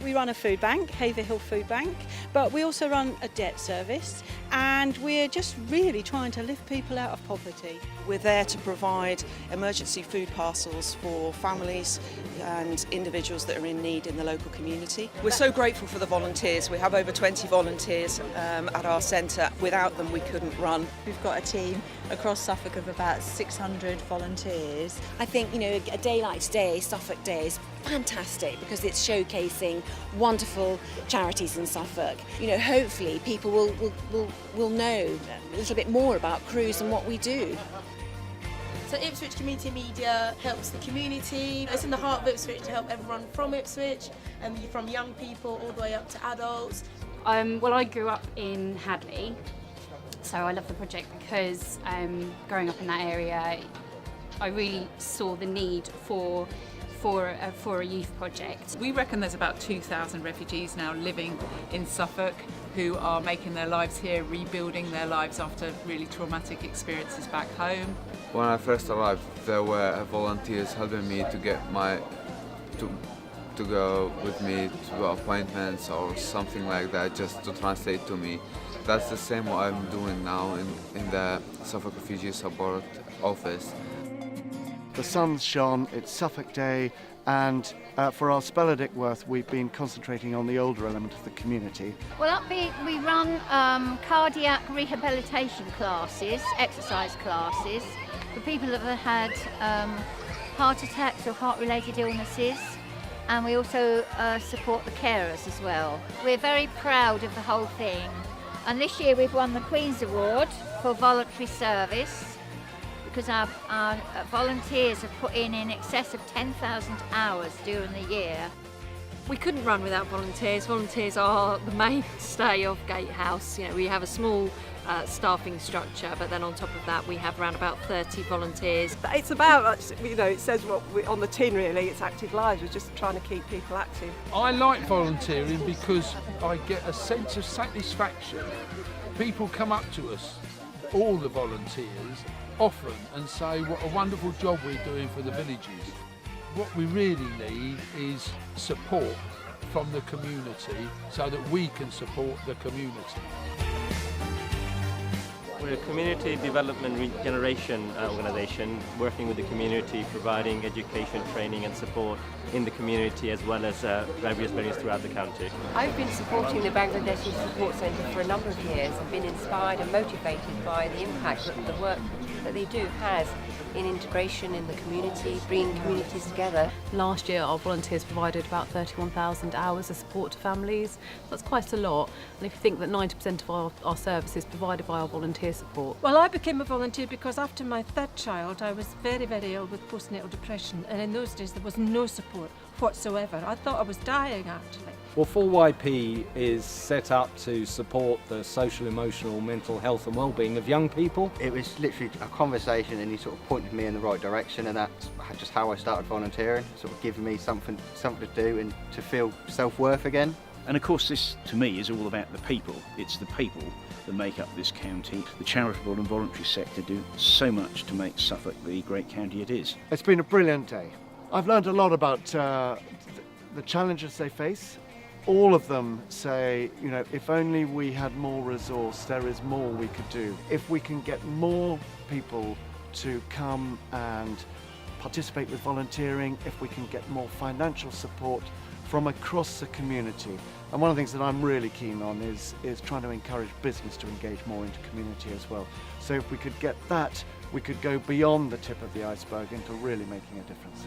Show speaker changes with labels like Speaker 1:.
Speaker 1: We run a food bank, Haverhill Food Bank, but we also run a debt service, and we're just really trying to lift people out of poverty. We're there to provide emergency food parcels for families and individuals that are in need in the local community. We're so grateful for the volunteers. We have over 20 volunteers at our centre. Without them we couldn't run.
Speaker 2: We've got a team across Suffolk of about 600 volunteers.
Speaker 3: I think, a day like today, Suffolk Day, is fantastic because it's showcasing wonderful charities in Suffolk. Hopefully people will know a little bit more about Cruise and what we do.
Speaker 4: So Ipswich Community Media helps the community. It's in the heart of Ipswich to help everyone from Ipswich, and from young people all the way up to adults.
Speaker 5: Well, I grew up in Hadley, so I love the project because growing up in that area, I really saw the need for a youth project.
Speaker 6: We reckon there's about 2,000 refugees now living in Suffolk who are making their lives here, rebuilding their lives after really traumatic experiences back home.
Speaker 7: When I first arrived, there were volunteers helping me to get to go with me to appointments or something like that, just to translate to me. That's the same what I'm doing now in the Suffolk Refugee Support Office.
Speaker 8: The sun's shone, it's Suffolk Day, and for our Speller Dickworth we've been concentrating on the older element of the community.
Speaker 9: Well, up we run cardiac rehabilitation classes, exercise classes, for people that have had heart attacks or heart-related illnesses, and we also support the carers as well. We're very proud of the whole thing, and this year we've won the Queen's Award for voluntary service, because our volunteers have put in excess of 10,000 hours during the year.
Speaker 10: We couldn't run without volunteers. Volunteers are the mainstay of Gatehouse. We have a small staffing structure, but then on top of that we have around about 30 volunteers.
Speaker 11: It's about, it says on the tin really, it's active lives. We're just trying to keep people active.
Speaker 12: I like volunteering because I get a sense of satisfaction. People come up to us, all the volunteers, often, and say what a wonderful job we're doing for the villages. What we really need is support from the community so that we can support the community.
Speaker 13: We're a community development regeneration organisation working with the community, providing education, training and support in the community as well as various venues throughout the county.
Speaker 14: I've been supporting the Bangladeshi Support Centre for a number of years and been inspired and motivated by the impact that the work that they do has in integration in the community, bringing communities together.
Speaker 15: Last year our volunteers provided about 31,000 hours of support to families. That's quite a lot, and if you think that 90% of our service is provided by our volunteer support.
Speaker 16: Well, I became a volunteer because after my third child I was very, very ill with postnatal depression, and in those days there was no support whatsoever. I thought I was dying actually.
Speaker 17: Well, 4YP is set up to support the social, emotional, mental health and well-being of young people.
Speaker 18: It was literally a conversation and he sort of pointed me in the right direction, and that's just how I started volunteering, sort of giving me something to do and to feel self-worth again.
Speaker 19: And of course this, to me, is all about the people. It's the people that make up this county. The charitable and voluntary sector do so much to make Suffolk the great county it is.
Speaker 8: It's been a brilliant day. I've learned a lot about the challenges they face. All of them say, if only we had more resource, there is more we could do. If we can get more people to come and participate with volunteering, if we can get more financial support from across the community. And one of the things that I'm really keen on is trying to encourage business to engage more into community as well. So if we could get that, we could go beyond the tip of the iceberg into really making a difference.